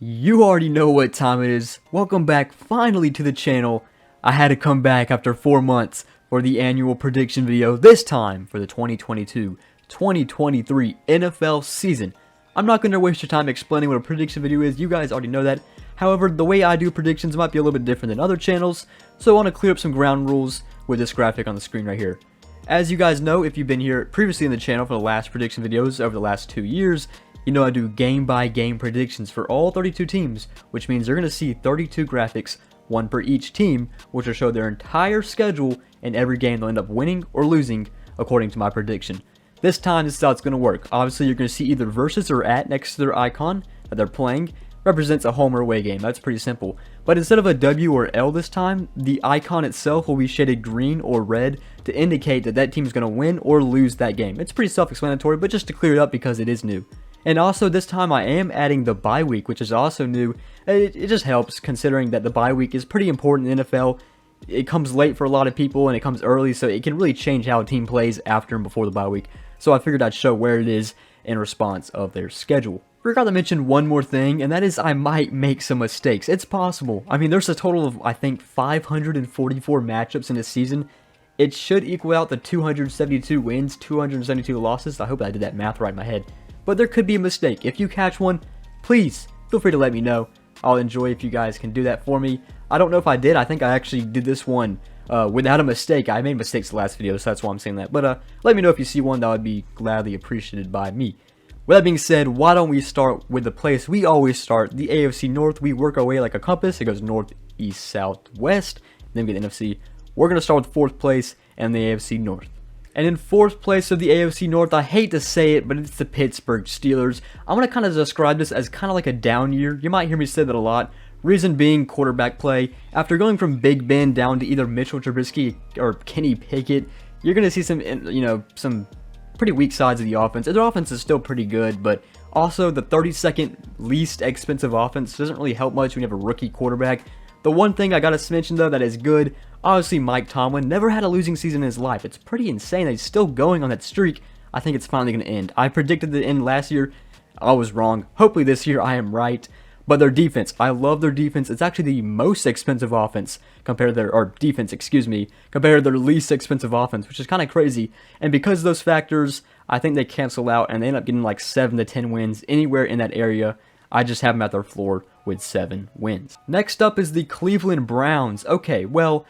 You already know what time it is. Welcome back finally to the channel. I had to come back after 4 months for the annual prediction video, this time for the 2022-2023 NFL season. I'm not going to waste your time explaining what a prediction video is, you guys already know that. However, the way I do predictions might be a little bit different than other channels, so I want to clear up some ground rules with this graphic on the screen right here. As you guys know, if you've been here previously in the channel for the last prediction videos over the last 2 years, you know I do game-by-game predictions for all 32 teams, which means you're going to see 32 graphics, one per each team, which will show their entire schedule and every game they'll end up winning or losing according to my prediction. This time, this is how it's going to work. Obviously, you're going to see either versus or at next to their icon that they're playing represents a home or away game. That's pretty simple. But instead of a W or L this time, the icon itself will be shaded green or red to indicate that that team is going to win or lose that game. It's pretty self-explanatory, but just to clear it up because it is new. And also this time I am adding the bye week, which is also new. It just helps considering that the bye week is pretty important in the NFL. It comes late for a lot of people and it comes early, so it can really change how a team plays after and before the bye week. So I figured I'd show where it is in response of their schedule. Forgot to mention one more thing, and that is I might make some mistakes. It's possible. I mean, there's a total of, I think, 544 matchups in this season. It should equal out the 272 wins, 272 losses. I hope I did that math right in my head. But there could be a mistake. If you catch one, please feel free to let me know. I'll enjoy if you guys can do that for me. I don't know if I did. I think I actually did this one without a mistake. I made mistakes the last video, so that's why I'm saying that. But let me know if you see one. That would be gladly appreciated by me. With that being said, why don't we start with the place we always start, the AFC North. We work our way like a compass. It goes north, east, south, west. Then we get the NFC. We're going to start with 4th place and the AFC North. And in 4th place of the AFC North, I hate to say it, but it's the Pittsburgh Steelers. I'm going to kind of describe this as kind of like a down year. You might hear me say that a lot. Reason being quarterback play. After going from Big Ben down to either Mitchell Trubisky or Kenny Pickett, you're going to see some pretty weak sides of the offense. Their offense is still pretty good, but also the 32nd least expensive offense doesn't really help much when you have a rookie quarterback. The one thing I gotta mention though that is good, obviously Mike Tomlin never had a losing season in his life. It's pretty insane that he's still going on that streak. I think it's finally going to end. I predicted the end last year. I was wrong. Hopefully this year I am right. But their defense, I love their defense. It's actually the most expensive offense compared to compared to their least expensive offense, which is kind of crazy. And because of those factors, I think they cancel out and they end up getting like 7 to 10 wins anywhere in that area. I just have them at their floor with 7 wins. Next up is the Cleveland Browns. Okay, well,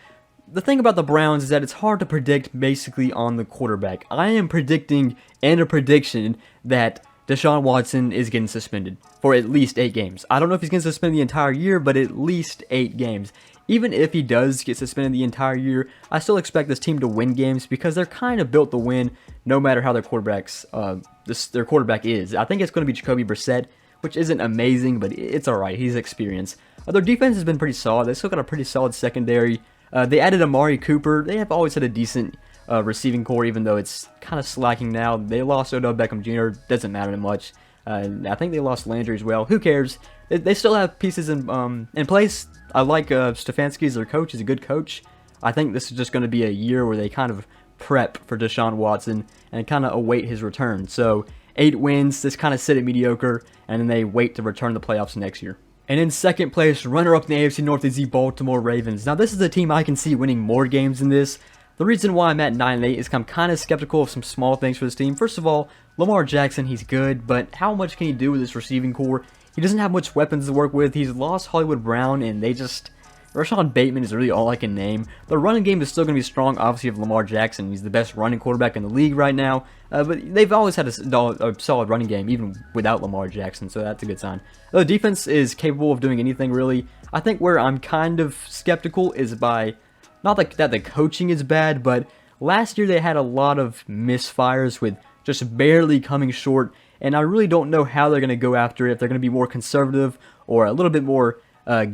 the thing about the Browns is that it's hard to predict basically on the quarterback. I am predicting and a prediction that Deshaun Watson is getting suspended for at least 8 games. I don't know if he's getting suspended the entire year, but at least 8 games. Even if he does get suspended the entire year, I still expect this team to win games because they're kind of built to win no matter how their quarterback is. I think it's going to be Jacoby Brissett, which isn't amazing, but it's alright. He's experienced. Their defense has been pretty solid. They still got a pretty solid secondary. They added Amari Cooper. They have always had a decent receiving core, even though it's kind of slacking now. They lost Odell Beckham Jr. Doesn't matter much. I think they lost Landry as well. Who cares? They still have pieces in place. I like Stefanski as their coach. He's a good coach. I think this is just going to be a year where they kind of prep for Deshaun Watson and kind of await his return. So 8 wins, this kind of sit at mediocre, and then they wait to return to the playoffs next year. And in 2nd place, runner-up in the AFC North is the Baltimore Ravens. Now, this is a team I can see winning more games than this. The reason why I'm at 9-8 is I'm kind of skeptical of some small things for this team. First of all, Lamar Jackson, he's good, but how much can he do with this receiving core? He doesn't have much weapons to work with. He's lost Hollywood Brown, and Rashad Bateman is really all I can name. The running game is still going to be strong, obviously, of Lamar Jackson. He's the best running quarterback in the league right now. But they've always had a solid running game, even without Lamar Jackson, so that's a good sign. The defense is capable of doing anything, really. I think where I'm kind of skeptical is by, not that the coaching is bad, but last year they had a lot of misfires with just barely coming short, and I really don't know how they're going to go after it, if they're going to be more conservative or a little bit more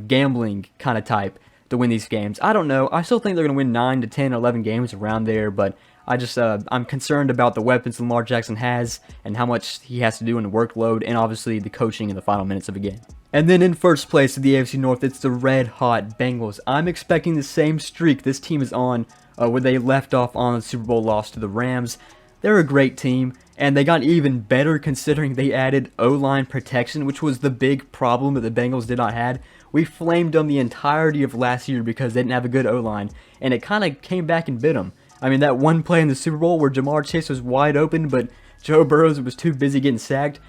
gambling kind of type to win these games. I don't know. I still think they're going to win 9 to 10, 11 games around there, but I'm concerned about the weapons Lamar Jackson has and how much he has to do in the workload and obviously the coaching in the final minutes of a game. And then in 1st place of the AFC North, it's the red hot Bengals. I'm expecting the same streak this team is on where they left off on the Super Bowl loss to the Rams. They're a great team. and they got even better considering they added O-line protection, which was the big problem that the Bengals did not have. We flamed them the entirety of last year because they didn't have a good O-line, and it kind of came back and bit them. I mean, that one play in the Super Bowl where Jamar Chase was wide open, but Joe Burrow was too busy getting sacked.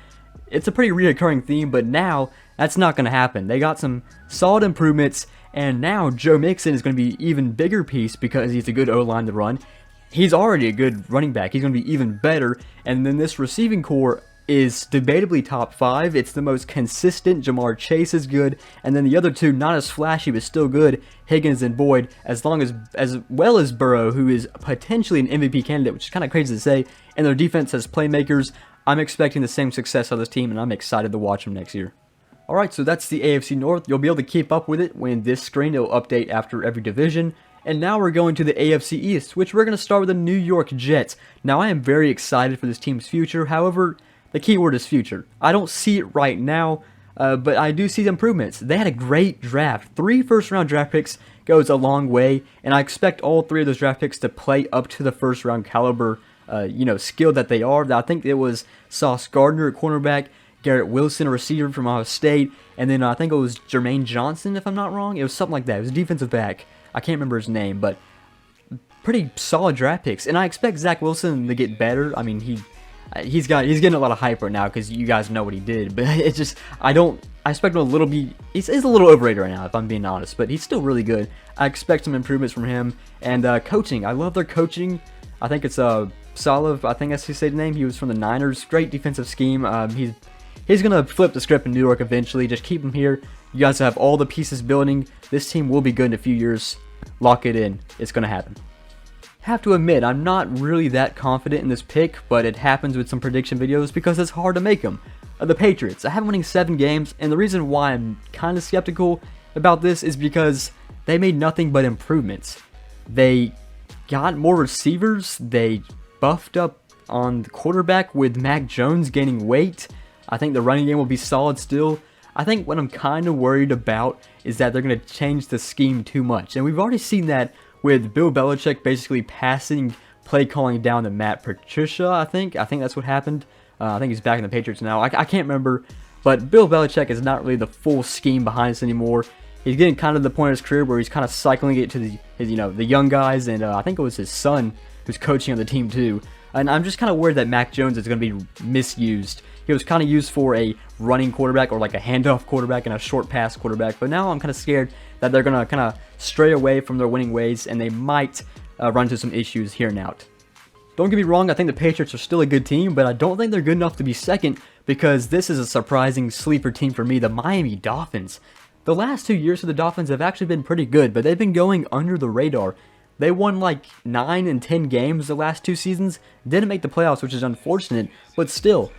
It's a pretty reoccurring theme, but now that's not going to happen. They got some solid improvements, and now Joe Mixon is going to be an even bigger piece because he's a good O-line to run. He's already a good running back. He's going to be even better, and then this receiving core is debatably top 5. It's the most consistent. Jamar Chase is good, and then the other two, not as flashy, but still good, Higgins and Boyd, as well as Burrow, who is potentially an MVP candidate, which is kind of crazy to say, and their defense has playmakers. I'm expecting the same success of this team, and I'm excited to watch them next year. Alright, so that's the AFC North. You'll be able to keep up with it when this screen will update after every division. And now we're going to the AFC East, which we're going to start with the New York Jets. Now, I am very excited for this team's future. However, the key word is future. I don't see it right now, but I do see the improvements. They had a great draft. 3 first-round draft picks goes a long way, and I expect all 3 of those draft picks to play up to the first-round caliber, skill that they are. I think it was Sauce Gardner at cornerback, Garrett Wilson, a receiver from Ohio State, and then I think it was Jermaine Johnson, if I'm not wrong. It was something like that. It was a defensive back. I can't remember his name, but pretty solid draft picks. And I expect Zach Wilson to get better. I mean, he's getting a lot of hype right now because you guys know what he did. But it's just I expect him he's a little overrated right now, if I'm being honest. But he's still really good. I expect some improvements from him. And coaching, I love their coaching. I think it's Saleh. I think that's his name. He was from the Niners. Great defensive scheme. He's going to flip the script in New York eventually. Just keep him here. You guys have all the pieces building. This team will be good in a few years. Lock it in. It's going to happen. Have to admit, I'm not really that confident in this pick, but it happens with some prediction videos because it's hard to make them. The Patriots. I have them winning 7 games, and the reason why I'm kind of skeptical about this is because they made nothing but improvements. They got more receivers. They buffed up on the quarterback with Mac Jones gaining weight. I think the running game will be solid still. I think what I'm kind of worried about is that they're going to change the scheme too much. And we've already seen that with Bill Belichick basically passing play calling down to Matt Patricia, I think. I think that's what happened. I think he's back in the Patriots now. I can't remember. But Bill Belichick is not really the full scheme behind this anymore. He's getting kind of to the point of his career where he's kind of cycling it to the young guys. And I think it was his son who's coaching on the team too. And I'm just kind of worried that Mac Jones is going to be misused. He was kind of used for a running quarterback or like a handoff quarterback and a short pass quarterback. But now I'm kind of scared that they're going to kind of stray away from their winning ways and they might run into some issues here and out. Don't get me wrong, I think the Patriots are still a good team, but I don't think they're good enough to be second because this is a surprising sleeper team for me, the Miami Dolphins. The last 2 years for the Dolphins have actually been pretty good, but they've been going under the radar. They won like 9 and 10 games the last 2 seasons, didn't make the playoffs, which is unfortunate, but still,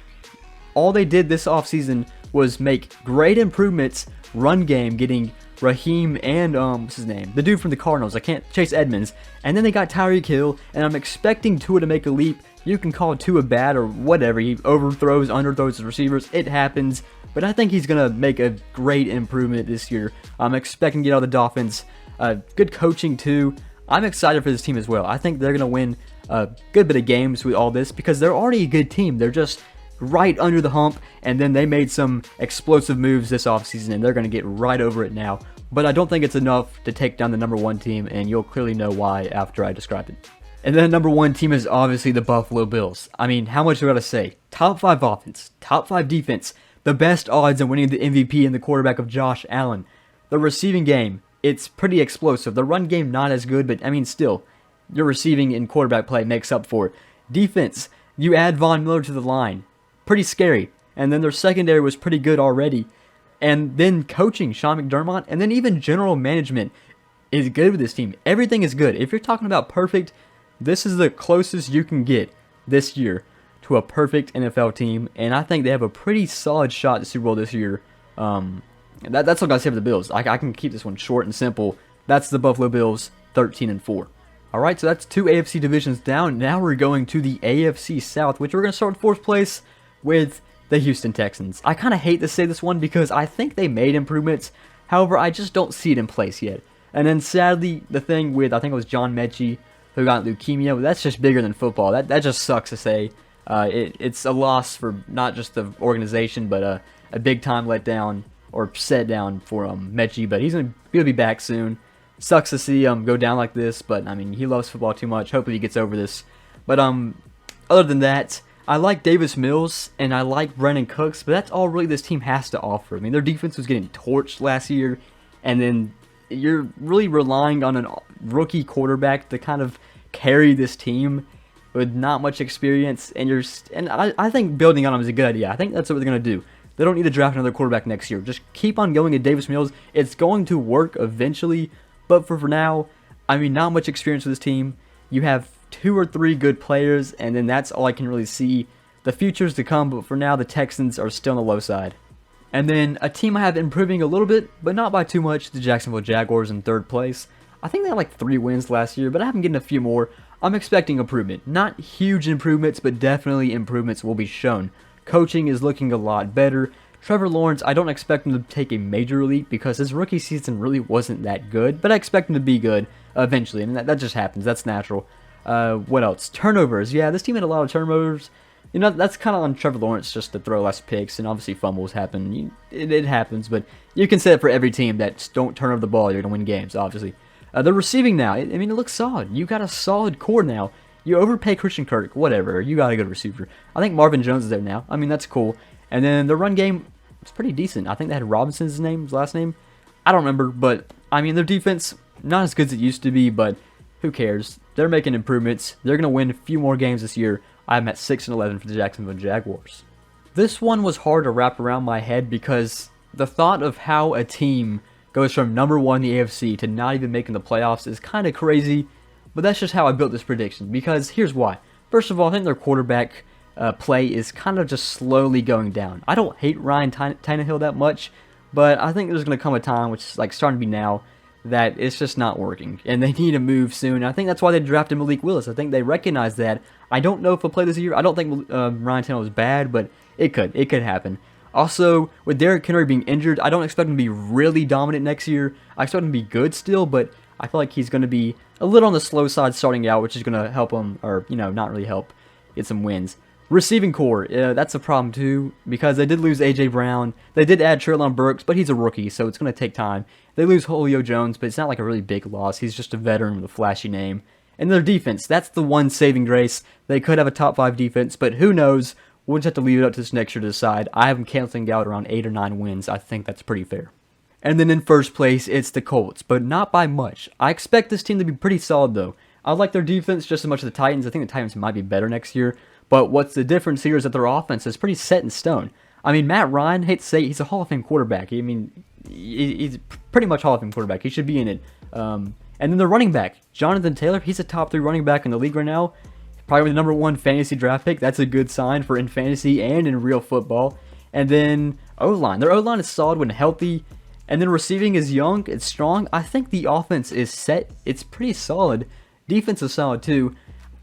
all they did this offseason was make great improvements, run game, getting Raheem and, what's his name? The dude from the Cardinals, Chase Edmonds, and then they got Tyreek Hill, and I'm expecting Tua to make a leap. You can call Tua bad or whatever, he overthrows, underthrows his receivers, it happens, but I think he's going to make a great improvement this year. I'm expecting to get out of the Dolphins, good coaching too. I'm excited for this team as well. I think they're going to win a good bit of games with all this because they're already a good team. They're just right under the hump, and then they made some explosive moves this offseason, and they're going to get right over it now. But I don't think it's enough to take down the number 1 team, and you'll clearly know why after I describe it. And then the number 1 team is obviously the Buffalo Bills. I mean, how much do I gotta say? Top 5 offense, top 5 defense, the best odds of winning the MVP and the quarterback of Josh Allen. The receiving game, it's pretty explosive. The run game, not as good, but I mean, still, your receiving and quarterback play makes up for it. Defense, you add Von Miller to the line. Pretty scary. And then their secondary was pretty good already. And then coaching, Sean McDermott, and then even general management is good with this team. Everything is good. If you're talking about perfect, this is the closest you can get this year to a perfect NFL team. And I think they have a pretty solid shot at the Super Bowl this year. That's all I gotta say for the Bills. I can keep this one short and simple. That's the Buffalo Bills, 13-4. Alright, so that's 2 AFC divisions down. Now we're going to the AFC South, which we're going to start with 4th place with the Houston Texans. I kind of hate to say this one because I think they made improvements. However, I just don't see it in place yet. And then sadly, the thing with, I think it was John Mechie who got leukemia, that's just bigger than football. That just sucks to say. It's a loss for not just the organization, but a big time letdown or set down for Mechie. But he'll be back soon. Sucks to see him go down like this, but I mean, he loves football too much. Hopefully he gets over this. But other than that, I like Davis Mills and I like Brandon Cooks, but that's all really this team has to offer. I mean, their defense was getting torched last year, and then you're really relying on a rookie quarterback to kind of carry this team with not much experience, and I think building on him is a good idea. I think that's what they're going to do. They don't need to draft another quarterback next year. Just keep on going at Davis Mills. It's going to work eventually, but for now, I mean, not much experience with this team. You have 2 or 3 good players, and then that's all I can really see. The future's to come, but for now, the Texans are still on the low side. And then a team I have improving a little bit, but not by too much, the Jacksonville Jaguars in 3rd place. I think they had like 3 wins last year, but I haven't getting a few more. I'm expecting improvement. Not huge improvements, but definitely improvements will be shown. Coaching is looking a lot better. Trevor Lawrence, I don't expect him to take a major leap because his rookie season really wasn't that good, but I expect him to be good eventually. I mean, that just happens. That's natural. What else? Turnovers. Yeah, this team had a lot of turnovers. You know, that's kind of on Trevor Lawrence just to throw less picks, and obviously fumbles happen. It happens, but you can say it for every team that don't turn over the ball, you're going to win games, obviously. The receiving now, I mean, it looks solid. You got a solid core now. You overpay Christian Kirk, whatever. You got a good receiver. I think Marvin Jones is there now. I mean, that's cool. And then the run game, it's pretty decent. I think they had Robinson's last name. I don't remember, but I mean, their defense, not as good as it used to be, but who cares? They're making improvements. They're going to win a few more games this year. I'm at 6-11 for the Jacksonville Jaguars. This one was hard to wrap around my head because the thought of how a team goes from number 1 in the AFC to not even making the playoffs is kind of crazy, but that's just how I built this prediction, because here's why. First of all, I think their quarterback play is kind of just slowly going down. I don't hate Ryan Tannehill that much, but I think there's going to come a time, which is like starting to be now, that it's just not working, and they need to move soon. I think that's why they drafted Malik Willis. I think they recognize that. I don't know if he'll play this year. I don't think Ryan Tannehill is bad, but it could happen. Also, with Derrick Henry being injured, I don't expect him to be really dominant next year. I expect him to be good still, but I feel like he's going to be a little on the slow side starting out, which is going to help him, or, you know, not really help, get some wins. Receiving core, that's a problem too, because they did lose A.J. Brown. They did add Treylon Burks, but he's a rookie, so it's going to take time. They lose Julio Jones, but it's not like a really big loss. He's just a veteran with a flashy name. And their defense, that's the one saving grace. They could have a top 5 defense, but who knows? We'll just have to leave it up to this next year to decide. I have them canceling out around 8 or 9 wins. I think that's pretty fair. And then in first place, it's the Colts, but not by much. I expect this team to be pretty solid, though. I like their defense just as much as the Titans. I think the Titans might be better next year. But what's the difference here is that their offense is pretty set in stone. I mean, Matt Ryan, hate to say, he's a Hall of Fame quarterback. I mean, he's pretty much Hall of Fame quarterback. He should be in it. And then the running back, Jonathan Taylor, he's a top 3 running back in the league right now. Probably the number 1 fantasy draft pick. That's a good sign for in fantasy and in real football. And then O-line. Their O-line is solid when healthy. And then receiving is young. It's strong. I think the offense is set. It's pretty solid. Defense is solid too.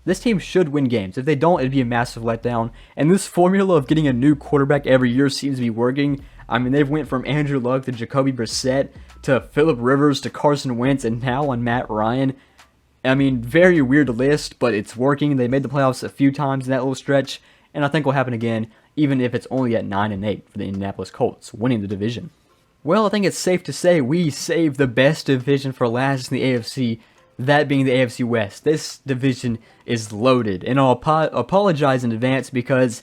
This team should win games. If they don't, it'd be a massive letdown. And this formula of getting a new quarterback every year seems to be working. I mean, they've went from Andrew Luck to Jacoby Brissett to Phillip Rivers to Carson Wentz and now on Matt Ryan. I mean, very weird list, but it's working. They made the playoffs a few times in that little stretch, and I think will happen again, even if it's only at 9-8 for the Indianapolis Colts, winning the division. Well, I think it's safe to say we saved the best division for last in the AFC, that being the AFC West. This division is loaded, and I'll apologize in advance because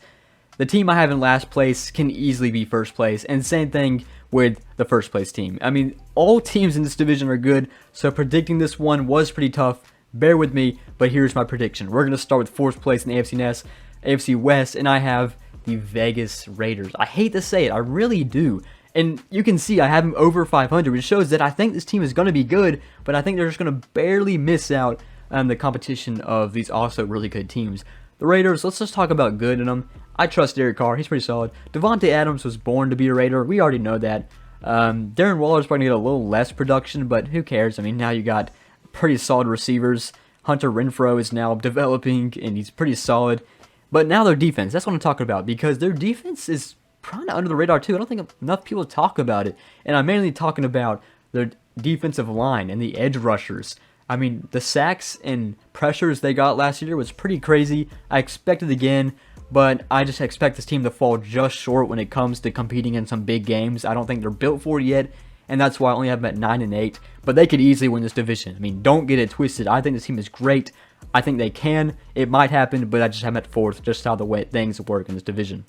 the team I have in last place can easily be first place, and same thing with the first place team. I mean, all teams in this division are good, so predicting this one was pretty tough. Bear with me, but here's my prediction. We're going to start with 4th place in the AFC West, and I have the Vegas Raiders. I hate to say it, I really do. And you can see I have them over 500, which shows that I think this team is going to be good, but I think they're just going to barely miss out on the competition of these also really good teams. The Raiders, let's just talk about good in them. I trust Derek Carr. He's pretty solid. Devontae Adams was born to be a Raider. We already know that. Darren Waller's probably going to get a little less production, but who cares? I mean, now you got pretty solid receivers. Hunter Renfrow is now developing, and he's pretty solid. But now their defense, that's what I'm talking about, because their defense is kind of under the radar too. I don't think enough people talk about it. And I'm mainly talking about their defensive line and the edge rushers. I mean, the sacks and pressures they got last year was pretty crazy. I expect it again, but I just expect this team to fall just short when it comes to competing in some big games. I don't think they're built for it yet, and that's why I only have them at 9-8, but they could easily win this division. I mean, don't get it twisted. I think this team is great. I think they can. It might happen, but I just have them at 4th, just how the way things work in this division.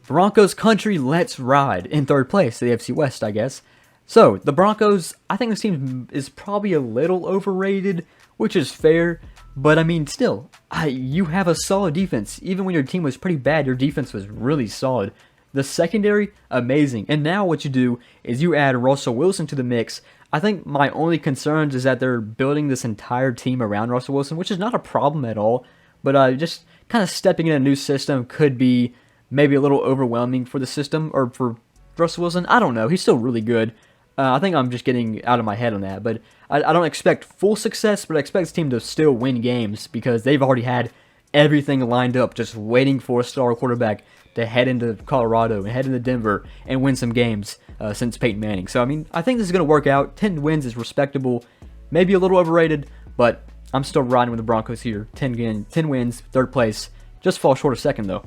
Broncos country, let's ride. In 3rd place, the AFC West, I guess. So, the Broncos, I think this team is probably a little overrated, which is fair, but I mean, still, you have a solid defense. Even when your team was pretty bad, your defense was really solid. The secondary, amazing. And now what you do is you add Russell Wilson to the mix. I think my only concerns is that they're building this entire team around Russell Wilson, which is not a problem at all, but just kind of stepping in a new system could be maybe a little overwhelming for the system, or for Russell Wilson. I don't know. He's still really good. I think I'm just getting out of my head on that, but I don't expect full success, but I expect this team to still win games because they've already had everything lined up, just waiting for a star quarterback to head into Colorado and head into Denver and win some games since Peyton Manning. So, I mean, I think this is going to work out. 10 wins is respectable, maybe a little overrated, but I'm still riding with the Broncos here. 10 wins, 3rd place, just fall short of 2nd, though.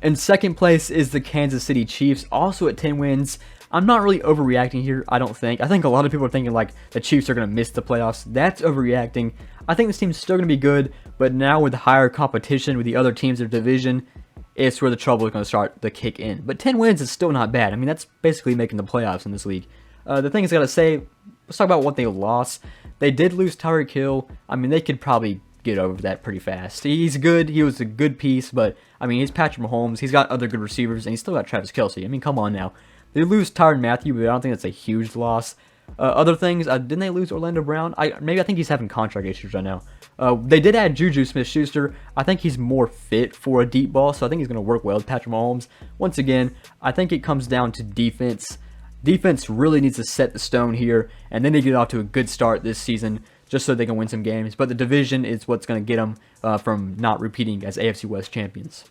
In 2nd place is the Kansas City Chiefs, also at 10 wins. I'm not really overreacting here, I don't think. I think a lot of people are thinking like the Chiefs are going to miss the playoffs. That's overreacting. I think this team's still going to be good, but now with higher competition with the other teams in the division, it's where the trouble is going to start to kick in. But 10 wins is still not bad. I mean, that's basically making the playoffs in this league. The thing I got to say, let's talk about what they lost. They did lose Tyreek Hill. I mean, they could probably get over that pretty fast. He's good. He was a good piece, but, I mean, he's Patrick Mahomes. He's got other good receivers, and he's still got Travis Kelce. I mean, come on now. They lose Tyrann Mathieu, but I don't think that's a huge loss. Other things, didn't they lose Orlando Brown? I think he's having contract issues right now. They did add Juju Smith-Schuster. I think he's more fit for a deep ball, so I think he's going to work well with Patrick Mahomes. Once again, I think it comes down to defense. Defense really needs to set the stone here, and then they get off to a good start this season just so they can win some games. But the division is what's going to get them from not repeating as AFC West champions.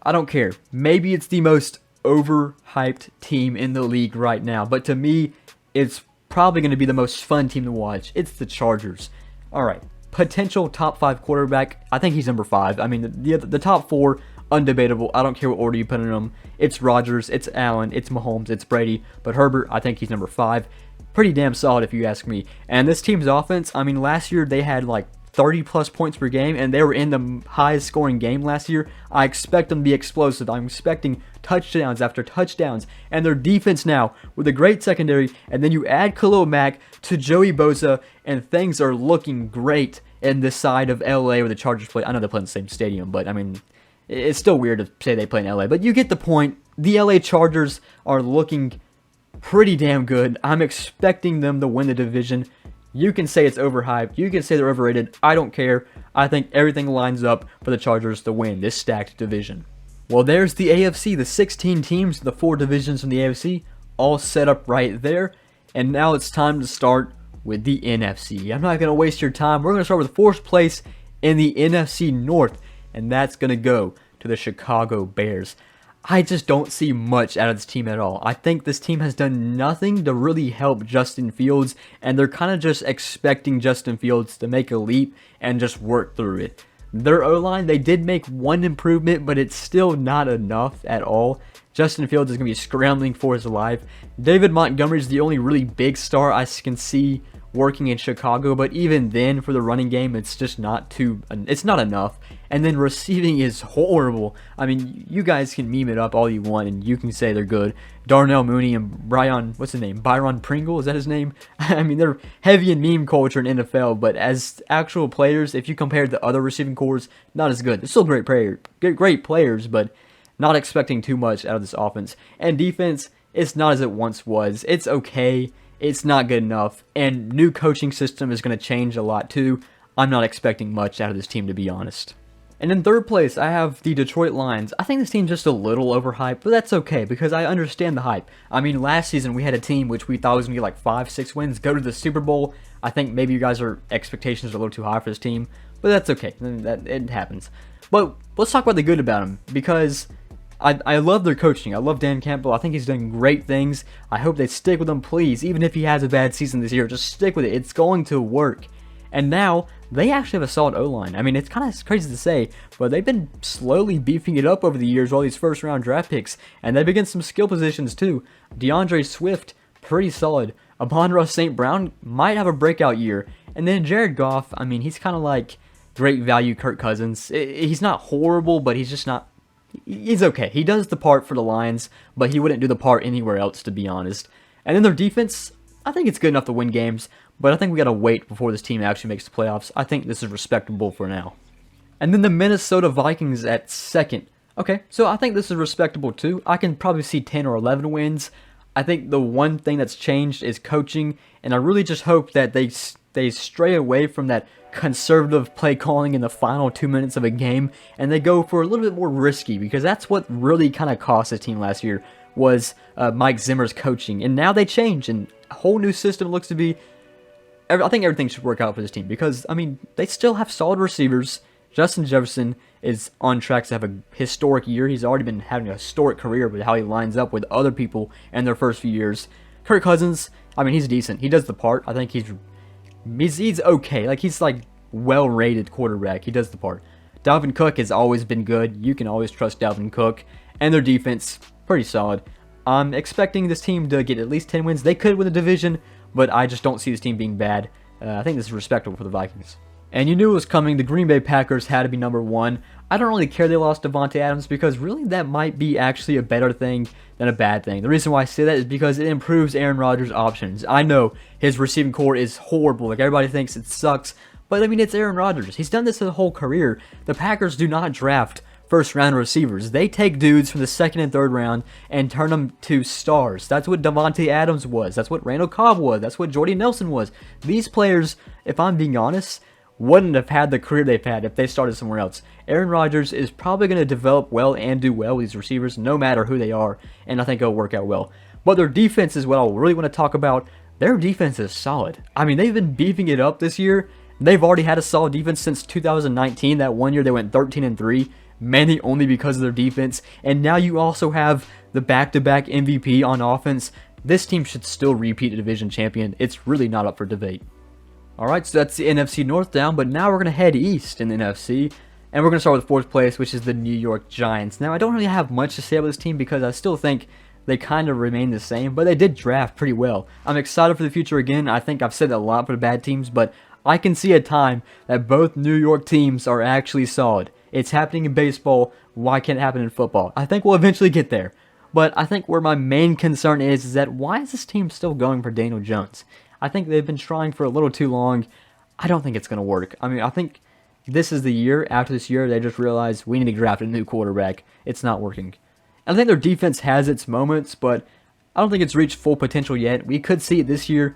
I don't care. Maybe it's the most overhyped team in the league right now, but to me, it's probably going to be the most fun team to watch. It's the Chargers. Alright, potential top 5 quarterback, I think he's number 5. I mean, the top 4, undebatable. I don't care what order you put in them. It's Rodgers, it's Allen, it's Mahomes, it's Brady, but Herbert, I think he's number 5. Pretty damn solid if you ask me. And this team's offense, I mean, last year they had like 30 plus points per game, and they were in the highest scoring game last year. I expect them to be explosive. I'm expecting touchdowns after touchdowns, and their defense now with a great secondary, and then you add Khalil Mack to Joey Bosa, and things are looking great in this side of LA where the Chargers play. I know they play in the same stadium, but I mean, it's still weird to say they play in LA, but you get the point. The LA Chargers are looking pretty damn good. I'm expecting them to win the division. You can say it's overhyped. You can say they're overrated. I don't care. I think everything lines up for the Chargers to win this stacked division. Well, there's the AFC, the 16 teams, the 4 divisions from the AFC, all set up right there. And now it's time to start with the NFC. I'm not going to waste your time. We're going to start with 4th place in the NFC North, and that's going to go to the Chicago Bears. I just don't see much out of this team at all. I think this team has done nothing to really help Justin Fields, and they're kind of just expecting Justin Fields to make a leap and just work through it. Their O-line, they did make one improvement, but it's still not enough at all. Justin Fields is going to be scrambling for his life. David Montgomery is the only really big star I can see working in Chicago, but even then for the running game, it's just not enough. And then receiving is horrible. I mean, you guys can meme it up all you want, and you can say they're good. Darnell Mooney and Byron Pringle, is that his name? I mean, they're heavy in meme culture in NFL, but as actual players, if you compare the other receiving cores, not as good. They're still great players, but not expecting too much out of this offense. And defense, it's not as it once was. It's okay. It's not good enough. And new coaching system is going to change a lot too. I'm not expecting much out of this team, to be honest. And in 3rd place, I have the Detroit Lions. I think this team's just a little overhyped, but that's okay because I understand the hype. I mean, last season we had a team which we thought was going to get like 5-6 wins, go to the Super Bowl. I think maybe you guys' expectations are a little too high for this team, but that's okay. It happens. But let's talk about the good about them, because I love their coaching. I love Dan Campbell. I think he's doing great things. I hope they stick with him, please. Even if he has a bad season this year, just stick with it. It's going to work. And now they actually have a solid O-line. I mean, it's kind of crazy to say, but they've been slowly beefing it up over the years, all these first-round draft picks, and they've against some skill positions too. DeAndre Swift, pretty solid. Amon-Ra St. Brown might have a breakout year. And then Jared Goff, I mean, he's kind of like great value Kirk Cousins. He's not horrible, but he's just not... He's okay. He does the part for the Lions, but he wouldn't do the part anywhere else, to be honest. And then their defense, I think it's good enough to win games, but I think we got to wait before this team actually makes the playoffs. I think this is respectable for now. And then the Minnesota Vikings at second. Okay, so I think this is respectable too. I can probably see 10 or 11 wins. I think the one thing that's changed is coaching, and I really just hope that they stray away from that conservative play calling in the final 2 minutes of a game, and they go for a little bit more risky, because that's what really kind of cost the team last year, was Mike Zimmer's coaching. And now they change, and a whole new system looks to be... I think everything should work out for this team, because, I mean, they still have solid receivers. Justin Jefferson is on track to have a historic year. He's already been having a historic career with how he lines up with other people in their first few years. Kirk Cousins, I mean, he's decent. He does the part. I think he's okay. Like, he's like well-rated quarterback. He does the part. Dalvin Cook has always been good. You can always trust Dalvin Cook. And their defense, pretty solid. I'm expecting this team to get at least 10 wins. They could win the division, but I just don't see this team being bad. I think this is respectable for the Vikings. And you knew it was coming. The Green Bay Packers had to be number one. I don't really care they lost Devontae Adams, because really that might be actually a better thing than a bad thing. The reason why I say that is because it improves Aaron Rodgers' options. I know his receiving core is horrible. Like, everybody thinks it sucks. But, I mean, it's Aaron Rodgers. He's done this his whole career. The Packers do not draft first-round receivers. They take dudes from the second and third round and turn them to stars. That's what Devontae Adams was. That's what Randall Cobb was. That's what Jordy Nelson was. These players, if I'm being honest, wouldn't have had the career they've had if they started somewhere else. Aaron Rodgers is probably going to develop well and do well with these receivers, no matter who they are, and I think it'll work out well. But their defense is what I really want to talk about. Their defense is solid. I mean, they've been beefing it up this year. They've already had a solid defense since 2019. That one year they went 13-3, mainly only because of their defense. And now you also have the back-to-back MVP on offense. This team should still repeat a division champion. It's really not up for debate. Alright, so that's the NFC North down, but now we're going to head east in the NFC, and we're going to start with fourth place, which is the New York Giants. Now, I don't really have much to say about this team, because I still think they kind of remain the same, but they did draft pretty well. I'm excited for the future again. I think I've said that a lot for the bad teams, but I can see a time that both New York teams are actually solid. It's happening in baseball. Why can't it happen in football? I think we'll eventually get there, but I think where my main concern is that why is this team still going for Daniel Jones? I think they've been trying for a little too long. I don't think it's going to work. I mean, I think this is the year. After this year, they just realize we need to draft a new quarterback. It's not working. I think their defense has its moments, but I don't think it's reached full potential yet. We could see it this year.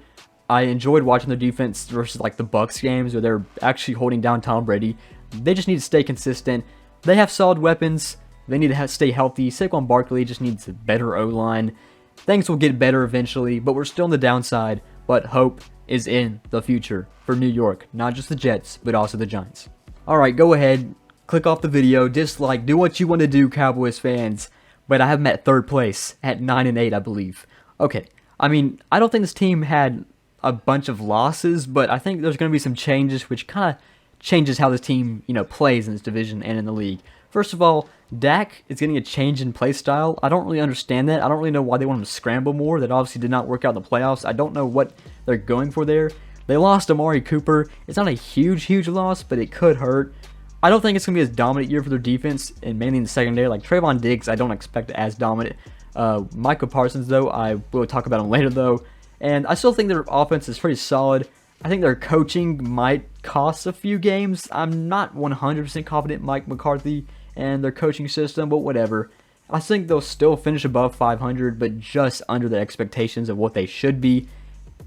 I enjoyed watching their defense versus like the Bucs games where they're actually holding down Tom Brady. They just need to stay consistent. They have solid weapons. They need to stay healthy. Saquon Barkley just needs a better O-line. Things will get better eventually, but we're still on the downside. But hope is in the future for New York. Not just the Jets, but also the Giants. Alright, go ahead. Click off the video. Dislike. Do what you want to do, Cowboys fans. But I have them at third place at 9-8, I believe. Okay. I mean, I don't think this team had a bunch of losses, but I think there's going to be some changes, which kind of changes how this team, plays in this division and in the league. First of all, Dak is getting a change in play style. I don't really understand that. I don't really know why they want him to scramble more. That obviously did not work out in the playoffs. I don't know what they're going for there. They lost Amari Cooper. It's not a huge loss, but it could hurt. I don't think it's going to be as dominant year for their defense, and mainly in the secondary. Like Trayvon Diggs, I don't expect as dominant. Micah Parsons, though, I will talk about him later, though. And I still think their offense is pretty solid. I think their coaching might cost a few games. I'm not 100% confident in Mike McCarthy and their coaching system, but whatever. I think they'll still finish above 500, but just under the expectations of what they should be.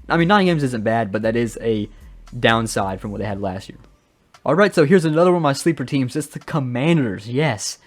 I mean, 9 games isn't bad, but that is a downside from what they had last year. Alright, so here's another one of my sleeper teams. It's the Commanders, yes.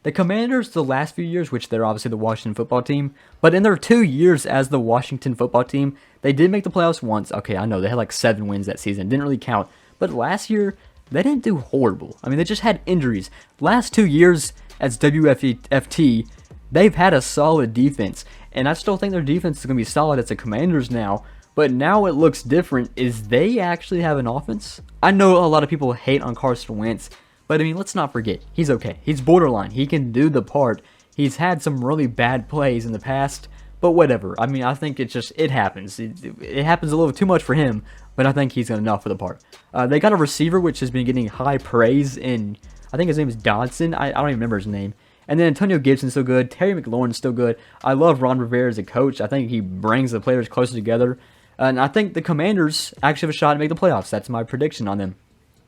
The Commanders, the last few years, which they're obviously the Washington football team, but in their 2 years as the Washington football team, they did make the playoffs once. Okay, I know, they had like 7 wins that season. Didn't really count. But last year, they didn't do horrible. I mean, they just had injuries. Last 2 years as WFT, they've had a solid defense. And I still think their defense is going to be solid as the Commanders now. But now it looks different. Is they actually have an offense? I know a lot of people hate on Carson Wentz, but I mean, let's not forget, he's okay. He's borderline. He can do the part. He's had some really bad plays in the past, but whatever. I mean, I think it happens. It happens a little too much for him, but I think he's enough for the part. They got a receiver which has been getting high praise in, I think his name is Dodson. I don't even remember his name. And then Antonio Gibson's still good. Terry McLaurin's still good. I love Ron Rivera as a coach. I think he brings the players closer together. And I think the Commanders actually have a shot to make the playoffs. That's my prediction on them.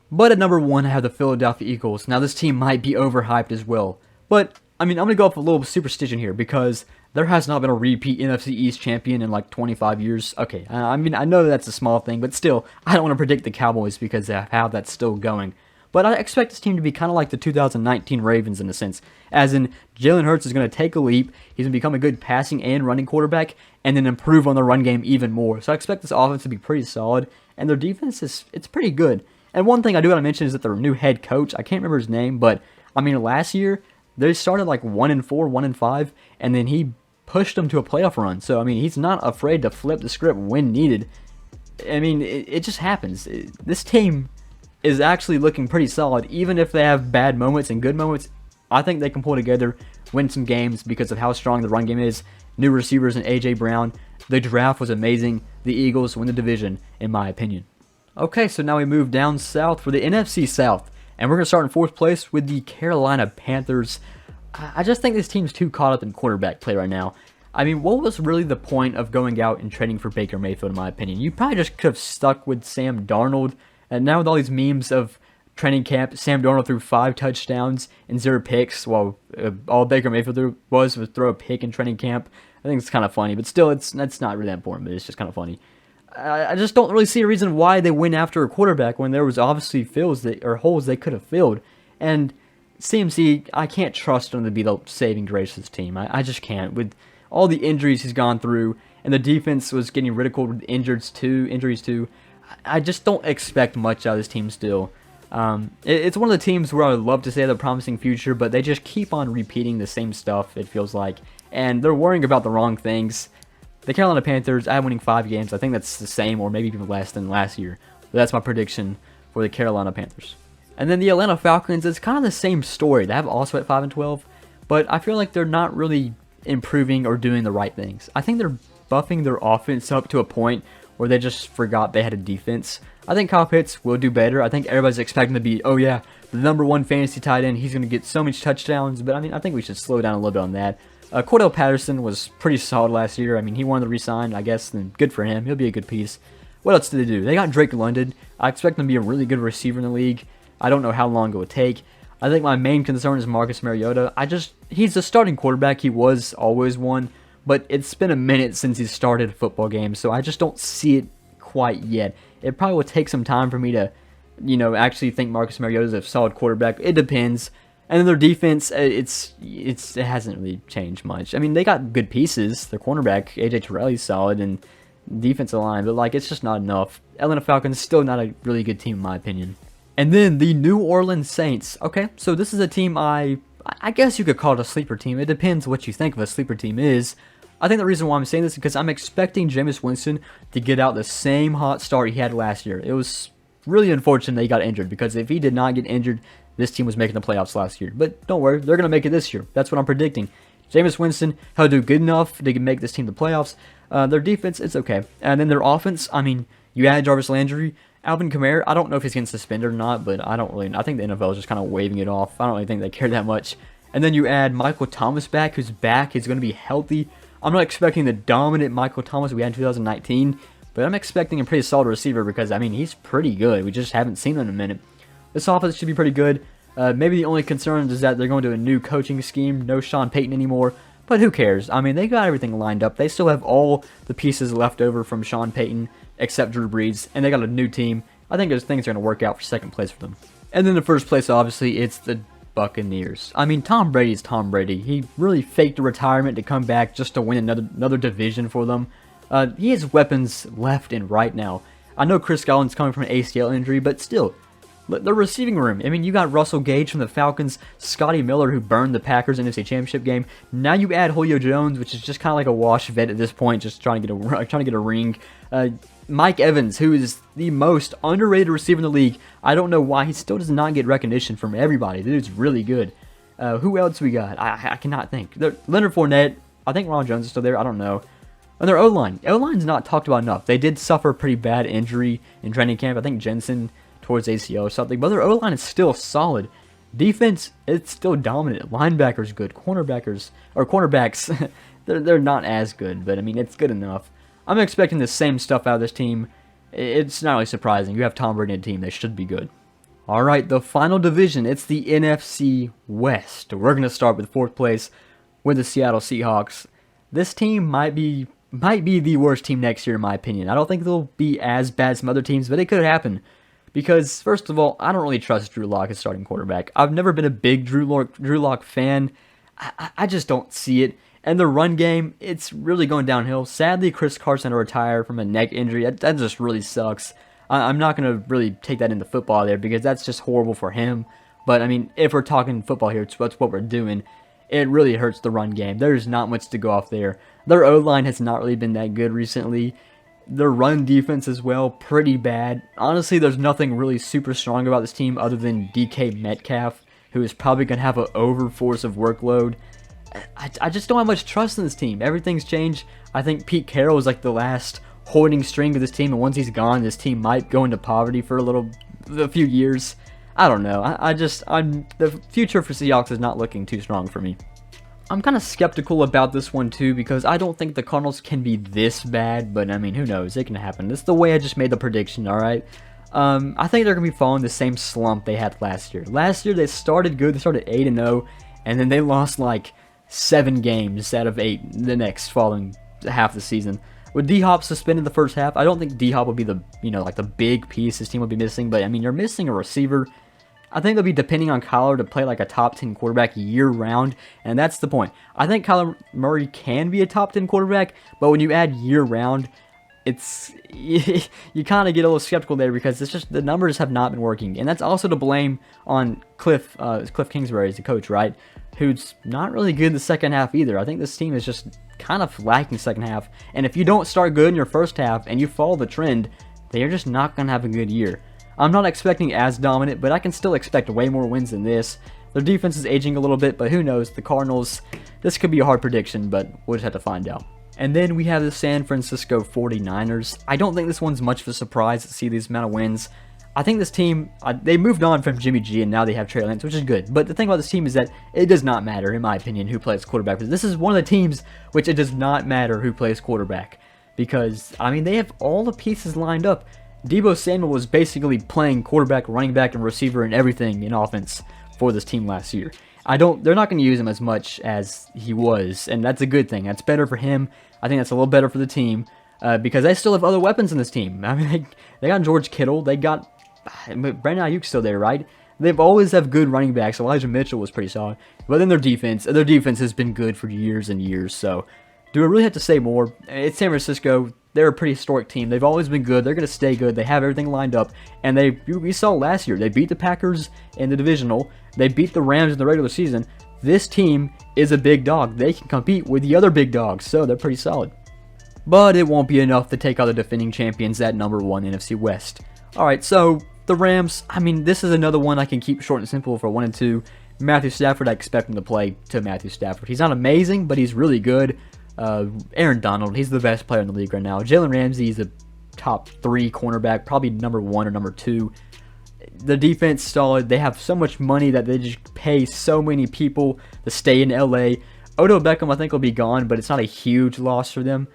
But at number 1, I have the Philadelphia Eagles. Now, this team might be overhyped as well. But, I mean, I'm going to go off a little superstition here because there has not been a repeat NFC East champion in like 25 years. Okay, I mean, I know that's a small thing, but still, I don't want to predict the Cowboys because of how that's still going. But I expect this team to be kind of like the 2019 Ravens in a sense. As in, Jalen Hurts is going to take a leap. He's going to become a good passing and running quarterback and then improve on the run game even more. So I expect this offense to be pretty solid. And their defense it's pretty good. And one thing I do want to mention is that their new head coach, I can't remember his name, but I mean, last year, they started like 1-4, 1-5, and then he pushed them to a playoff run. So, I mean, he's not afraid to flip the script when needed. I mean, it just happens. This team is actually looking pretty solid. Even if they have bad moments and good moments, I think they can pull together, win some games because of how strong the run game is. New receivers in A.J. Brown. The draft was amazing. The Eagles win the division, in my opinion. Okay, so now we move down south for the NFC South. And we're going to start in 4th place with the Carolina Panthers. I just think this team's too caught up in quarterback play right now. I mean, what was really the point of going out and trading for Baker Mayfield, in my opinion? You probably just could have stuck with Sam Darnold. And now with all these memes of training camp, Sam Darnold threw 5 touchdowns and 0 picks, while all Baker Mayfield was throw a pick in training camp. I think it's kind of funny, but still, that's not really that important, but it's just kind of funny. I just don't really see a reason why they went after a quarterback when there was obviously holes they could have filled. And CMC, I can't trust him to be the saving grace of this team. I just can't. With all the injuries he's gone through, and the defense was getting ridiculed with injuries too. I just don't expect much out of this team still. It's one of the teams where I would love to say they have a promising future, but they just keep on repeating the same stuff, it feels like. And they're worrying about the wrong things. The Carolina Panthers, I have winning 5 games. I think that's the same or maybe even less than last year. But that's my prediction for the Carolina Panthers. And then the Atlanta Falcons, it's kind of the same story. They have also at 5-12, but I feel like they're not really improving or doing the right things. I think they're buffing their offense up to a point where they just forgot they had a defense. I think Kyle Pitts will do better. I think everybody's expecting to be, oh yeah, the number 1 fantasy tight end. He's going to get so many touchdowns. But I mean, I think we should slow down a little bit on that. Cordell Patterson was pretty solid last year. I mean, he wanted to resign, I guess, and good for him. He'll be a good piece. What else did they do? They got Drake London. I expect him to be a really good receiver in the league. I don't know how long it would take. I think my main concern is Marcus Mariota. He's a starting quarterback. He was always one. But it's been a minute since he started a football game, so I just don't see it quite yet. It probably will take some time for me to, actually think Marcus Mariota is a solid quarterback. It depends. And then their defense, it hasn't really changed much. I mean, they got good pieces. Their cornerback, A.J. Terrell's solid, and defensive line, but it's just not enough. Atlanta Falcons still not a really good team in my opinion. And then the New Orleans Saints. Okay, so this is a team I guess you could call it a sleeper team. It depends what you think of a sleeper team is. I think the reason why I'm saying this is because I'm expecting Jameis Winston to get out the same hot start he had last year. It was really unfortunate that he got injured, because if he did not get injured, this team was making the playoffs last year. But don't worry, they're going to make it this year. That's what I'm predicting. Jameis Winston, he'll do good enough to make this team the playoffs. Their defense, it's okay. And then their offense, I mean, you add Jarvis Landry, Alvin Kamara. I don't know if he's getting suspended or not, but I think the NFL is just kind of waving it off. I don't really think they care that much. And then you add Michael Thomas back, who's back. He's going to be healthy. I'm not expecting the dominant Michael Thomas we had in 2019, but I'm expecting a pretty solid receiver because, I mean, he's pretty good. We just haven't seen him in a minute. This offense should be pretty good. Maybe the only concern is that they're going to a new coaching scheme. No Sean Payton anymore. But who cares? I mean, they got everything lined up. They still have all the pieces left over from Sean Payton, except Drew Brees. And they got a new team. I think those things are going to work out for second place for them. And then the first place, obviously, it's the Buccaneers. I mean, Tom Brady is Tom Brady. He really faked a retirement to come back just to win another division for them. He has weapons left and right now. I know Chris Godwin's coming from an ACL injury, but still, The receiving room. I mean, you got Russell Gage from the Falcons, Scotty Miller, who burned the Packers NFC Championship game. Now you add Julio Jones, which is just kind of like a wash vet at this point, just trying to get a ring. Mike Evans, who is the most underrated receiver in the league. I don't know why he still does not get recognition from everybody. The dude's really good. Who else we got? I cannot think. Leonard Fournette. I think Ron Jones is still there. I don't know. And their O-line. O-line's not talked about enough. They did suffer a pretty bad injury in training camp. I think Jensen towards ACL or something. But their O-line is still solid. Defense, it's still dominant. Linebackers good. Cornerbacks, they're not as good. But, I mean, it's good enough. I'm expecting the same stuff out of this team. It's not really surprising. You have Tom Brady in a team. They should be good. Alright, the final division. It's the NFC West. We're going to start with 4th place with the Seattle Seahawks. This team might be the worst team next year, in my opinion. I don't think they'll be as bad as some other teams, but it could happen. Because, first of all, I don't really trust Drew Lock as starting quarterback. I've never been a big Drew Lock fan. I just don't see it. And the run game, it's really going downhill. Sadly, Chris Carson had to retire from a neck injury. That just really sucks. I'm not going to really take that into football there because that's just horrible for him. But, I mean, if we're talking football here, that's what we're doing. It really hurts the run game. There's not much to go off there. Their O-line has not really been that good recently. Their run defense as well, pretty bad. Honestly, there's nothing really super strong about this team other than DK Metcalf, who is probably going to have an overforce of workload. I just don't have much trust in this team. Everything's changed. I think Pete Carroll is like the last holding string of this team, and once he's gone, this team might go into poverty for a few years. I don't know. The future for Seahawks is not looking too strong for me. I'm kind of skeptical about this one too because I don't think the Cardinals can be this bad, but I mean, who knows? It can happen. This is the way I just made the prediction, alright? I think they're going to be following the same slump they had last year. Last year, they started good. They started 8-0, and then they lost like 7 games out of 8 the next following half of the season. With D-Hop suspended the first half, I don't think D-Hop would be the big piece this team would be missing, but I mean, you're missing a receiver. I think they'll be depending on Kyler to play like a top 10 quarterback year-round, and that's the point. I think Kyler Murray can be a top 10 quarterback, but when you add year-round, you kind of get a little skeptical there because it's just the numbers have not been working, and that's also to blame on Cliff Kingsbury as the coach, right? Who's not really good in the second half either. I think this team is just kind of lacking second half, and if you don't start good in your first half and you follow the trend, they're just not going to have a good year. I'm not expecting as dominant, but I can still expect way more wins than this. Their defense is aging a little bit, but who knows? The Cardinals, this could be a hard prediction, but we'll just have to find out. And then we have the San Francisco 49ers. I don't think this one's much of a surprise to see these amount of wins. I think this team, they moved on from Jimmy G, and now they have Trey Lance, which is good. But the thing about this team is that it does not matter, in my opinion, who plays quarterback. This is one of the teams which it does not matter who plays quarterback. Because, I mean, they have all the pieces lined up. Deebo Samuel was basically playing quarterback, running back, and receiver and everything in offense for this team last year. They're not going to use him as much as he was, and that's a good thing. That's better for him. I think that's a little better for the team because they still have other weapons in this team. I mean, they got George Kittle. They got Brandon Ayuk's still there, right? They've always have good running backs. Elijah Mitchell was pretty solid. But then their defense has been good for years and years. So, do I really have to say more? It's San Francisco. They're a pretty historic team. They've always been good. They're going to stay good. They have everything lined up. And we saw last year, they beat the Packers in the divisional. They beat the Rams in the regular season. This team is a big dog. They can compete with the other big dogs, so they're pretty solid. But it won't be enough to take out the defending champions at number 1 NFC West. Alright, so the Rams, I mean, this is another one I can keep short and simple for 1 and 2. Matthew Stafford, I expect him to play to Matthew Stafford. He's not amazing, but he's really good. Aaron Donald, he's the best player in the league right now. Jalen Ramsey is a top 3 cornerback, probably number 1 or number 2. The defense solid. They have so much money that they just pay so many people to stay in LA. Odell Beckham, I think, will be gone, but it's not a huge loss for them.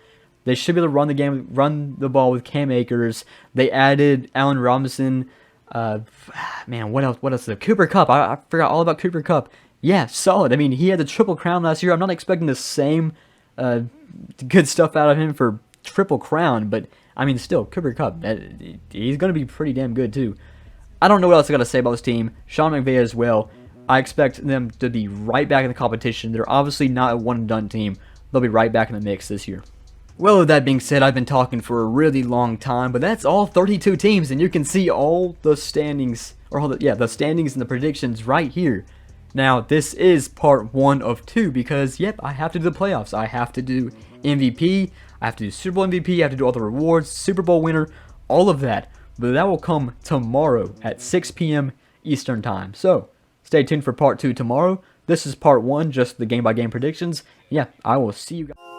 They should be able to run the ball with Cam Akers. They added Allen Robinson. Man, what else? Cooper Kupp. I forgot all about Cooper Kupp. Yeah, solid. I mean, he had the Triple Crown last year. I'm not expecting the same good stuff out of him for Triple Crown, but I mean, still, Cooper Kupp, he's going to be pretty damn good too. I don't know what else I got to say about this team. Sean McVay as well. I expect them to be right back in the competition. They're obviously not a one-and-done team. They'll be right back in the mix this year. Well, with that being said, I've been talking for a really long time, but that's all 32 teams, and you can see all the standings or hold it, yeah, the standings and the predictions right here. Now, this is part 1 of 2 because, yep, I have to do the playoffs. I have to do MVP, I have to do Super Bowl MVP, I have to do all the rewards, Super Bowl winner, all of that. But that will come tomorrow at 6 p.m. Eastern Time. So, stay tuned for part 2 tomorrow. This is part 1, just the game-by-game predictions. Yeah, I will see you guys.